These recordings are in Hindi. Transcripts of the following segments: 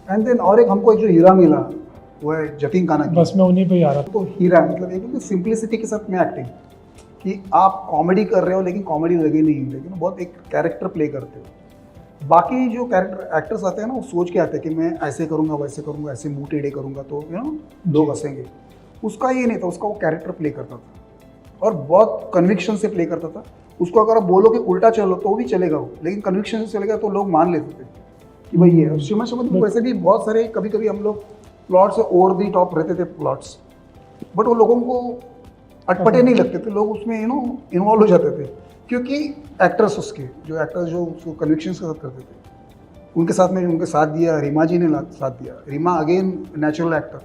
एंड देन और एक हमको एक जो हीरा मिला वो है जतीन काना की। बस मैं उन्हीं पे ही आ रहा था। तो हीरा है, मतलब एक सिंप्लिसिटी के साथ में एक्टिंग, कि आप कॉमेडी कर रहे हो लेकिन कॉमेडी लगे नहीं, लेकिन बहुत एक कैरेक्टर प्ले करते हो। बाकी जो कैरेक्टर एक्टर्स आते हैं ना, वो सोच के आते हैं कि मैं ऐसे करूँगा वैसे करूँगा, ऐसे मुँह टेढ़े करूँगा तो लोग हंसेंगे। उसका ये नहीं था, उसका वो कैरेक्टर प्ले करता था और बहुत कन्विक्शन से प्ले करता था। उसको अगर आप बोलो कि उल्टा चलो तो भी चलेगा वो, लेकिन कन्विक्शन से चलेगा तो लोग मान लेते थे कि भाई ये। श्रीमान शर्मा में वैसे भी बहुत सारे कभी कभी हम लोग प्लॉट से ओवर दी टॉप रहते थे प्लॉट्स, बट वो लोगों को अटपटे नहीं लगते थे, लोग उसमें इन्वॉल्व हो जाते थे, क्योंकि एक्टर्स जो उसको कन्विक्शन के साथ करते थे, उनके साथ में उनके साथ दिया, रीमा जी ने साथ दिया। रीमा अगेन नेचुरल एक्टर,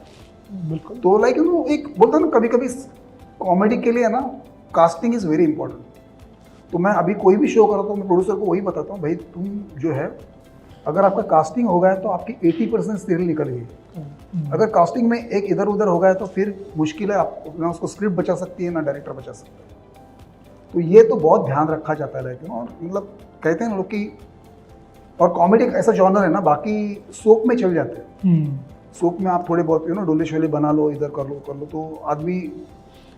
बिल्कुल। तो लाइक एक बोलता ना कभी कभी कॉमेडी के लिए है ना, कास्टिंग इज़ वेरी इंपॉर्टेंट। तो मैं अभी कोई भी शो करता हूँ, मैं प्रोड्यूसर को वही बताता हूँ, भाई तुम जो है अगर आपका कास्टिंग हो गया तो आपकी 80% सीरियल निकल गई। अगर कास्टिंग में एक इधर उधर हो गया तो फिर मुश्किल है, आप ना उसको स्क्रिप्ट बचा सकती है ना डायरेक्टर बचा सकता है। तो ये तो बहुत ध्यान रखा जाता है लाइक और मतलब कहते हैं लोग कि, और कॉमेडी एक ऐसा जॉनर है ना, बाकी सोप में चल जाते हैं। सोप में आप थोड़े बहुत डोले शोले बना लो, इधर कर लो तो आदमी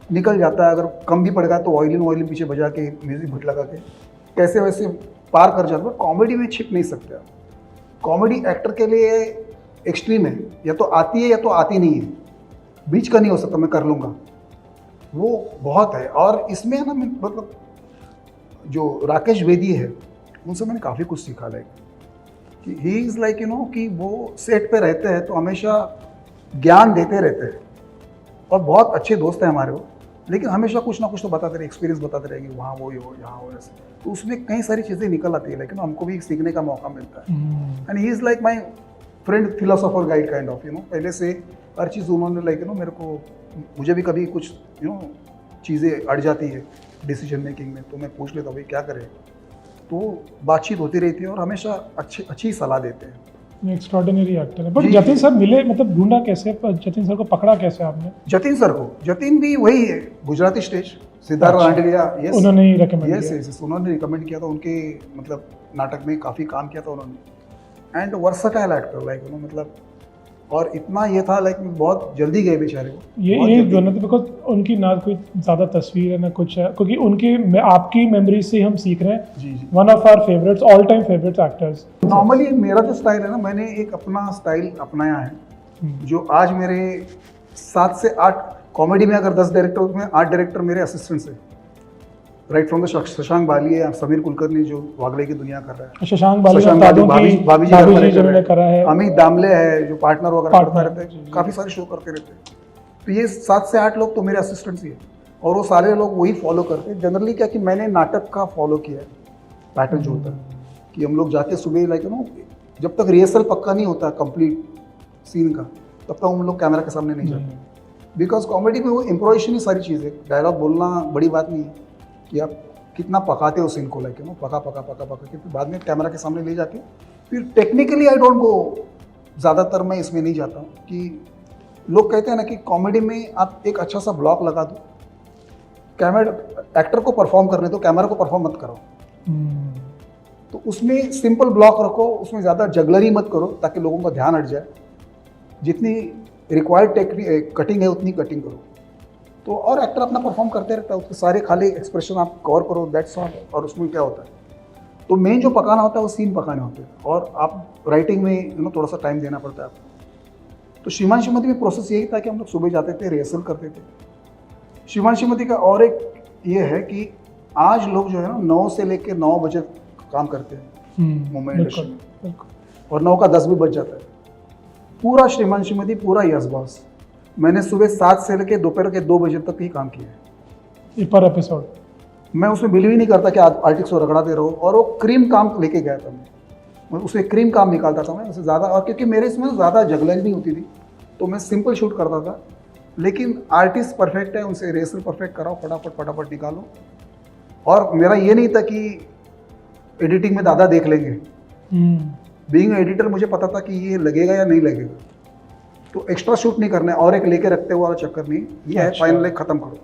निकल जाता है। अगर कम भी पड़ गया तो ऑयलिन पीछे बजा के म्यूजिक भट लगा के कैसे वैसे पार कर जाता है। कॉमेडी में छिप नहीं सकते आप। कॉमेडी एक्टर के लिए एक्सट्रीम है, या तो आती है या तो आती नहीं है, बीच का नहीं हो सकता मैं कर लूँगा, वो बहुत है। और इसमें है ना, मतलब जो राकेश बेदी है उनसे मैंने काफ़ी कुछ सीखा, लाइक कि ही इज़ लाइक कि वो सेट पे रहते हैं तो हमेशा ज्ञान देते रहते हैं, और बहुत अच्छे दोस्त हैं हमारे वो, लेकिन हमेशा कुछ ना कुछ तो बताते रहे, एक्सपीरियंस बताते रहेंगे, वहाँ वो हो यहाँ हो ऐसे। तो उसमें कई सारी चीज़ें निकल आती है, लेकिन हमको भी सीखने का मौका मिलता है। And he is like my friend, philosopher guide kind of पहले से हर चीज़ उन्होंने लाइक मेरे को, मुझे भी कभी कुछ चीज़ें अड़ जाती है डिसीजन मेकिंग में, तो मैं पूछ लेता हूँ भाई क्या करें, तो बातचीत होती रहती है और हमेशा अच्छी सलाह देते हैं। एक्स्ट्राऑर्डिनरी एक्टर है। बट जतिन सर मिले, मतलब ढूंढा कैसे, जतिन सर को पकड़ा कैसे आपने? जतिन सर को, जतिन भी वही है, गुजराती स्टेज, सिद्धार्थ रांडलिया, यस उन्होंने ही रिकमेंड किया। यस उन्होंने रिकमेंड किया था, उनके मतलब नाटक में काफ़ी काम किया था उन्होंने। एंड वर्सटाइल एक्टर लाइक मतलब, और इतना ये था लाइक बहुत जल्दी गए बेचारे को। ये दोनों, बिकॉज उनकी ना कोई ज़्यादा तस्वीर है ना कुछ है, क्योंकि उनकी आपकी मेमोरी से हम सीख रहे हैं। जी one of our favourites, all time favourite actors. Normally मेरा जो स्टाइल है ना, मैंने एक अपना स्टाइल अपनाया है, जो आज मेरे 7 से 8 कॉमेडी में अगर 10 डायरेक्टर में 8 डायरेक्टर मेरे असिस्टेंट्स हैं, राइट फ्रॉम द शशांक बाली है, समीर कुलकर्णी जो वागले की दुनिया कर रहा है, शशांक बाली भाभी जी करा है, अमित दामले है जो पार्टनर वगैरह करता रहता है, काफ़ी सारे शो करते रहते हैं। तो ये 7 से 8 लोग तो मेरे असिस्टेंट्स ही है, और वो सारे लोग वही फॉलो करते हैं। जनरली क्या कि मैंने नाटक का फॉलो किया है पैटर्न जो होता है, कि हम लोग जाके सुबह लाइक जब तक रिहर्सल पक्का नहीं होता कंप्लीट सीन का, तब तक हम लोग कैमरा के सामने नहीं जाते, बिकॉज कॉमेडी में वो इम्प्रोवाइजेशन ही सारी चीज़ है। डायलॉग बोलना बड़ी बात नहीं है कि आप कितना पकाते हो सीन को, लाइक पका के फिर बाद में कैमरा के सामने ले जाके फिर टेक्निकली आई डोंट गो, ज़्यादातर मैं इसमें नहीं जाता हूँ। कि लोग कहते हैं ना कि कॉमेडी में आप एक अच्छा सा ब्लॉक लगा दो, कैमरा एक्टर को परफॉर्म करने दो, कैमरा को परफॉर्म मत करो। तो उसमें सिंपल ब्लॉक रखो, उसमें ज़्यादा जगलरी मत करो ताकि लोगों का ध्यान हट जाए। जितनी रिक्वायर्ड कटिंग है उतनी कटिंग करो, तो और एक्टर अपना परफॉर्म करते रहता है, उसके सारे खाली एक्सप्रेशन आप कवर करो, दैट्स ऑल। और उसमें क्या होता है, तो मेन जो पकाना होता है वो सीन पकाने होते हैं, और आप राइटिंग में थोड़ा सा टाइम देना पड़ता है आपको। तो श्रीमान श्रीमती में प्रोसेस यही था कि हम लोग सुबह जाते थे, रिहर्सल करते थे। श्रीमान श्रीमती का और एक ये है कि आज लोग जो है ना 9 से लेकर 9 बजे काम करते हैं मुंबई इंडस्ट्री में, और 9 का 10 भी बज जाता है। पूरा श्रीमान श्रीमती, पूरा यस बॉस, मैंने सुबह 7 से लेकर दोपहर के 2 बजे तक ही काम किया है पर एपिसोड। मैं उसमें बिलीव ही नहीं करता कि आर्टिस्ट को रगड़ा दे रहा हूँ, और वो क्रीम काम लेके गया था मैं उसमें क्रीम काम निकालता था मैं उससे ज़्यादा, और क्योंकि मेरे इसमें ज़्यादा जगलरी नहीं होती थी तो मैं सिंपल शूट करता था। लेकिन आर्टिस्ट परफेक्ट है, उनसे रेसल परफेक्ट कराओ, फटाफट निकालो। और मेरा ये नहीं था कि एडिटिंग में दादा देख लेंगे, बीइंग एडिटर मुझे पता था कि ये लगेगा या नहीं लगेगा, तो एक्स्ट्रा शूट नहीं करना है और एक लेके रखते हुआ चक्कर नहीं, ये है फाइनल खत्म करो।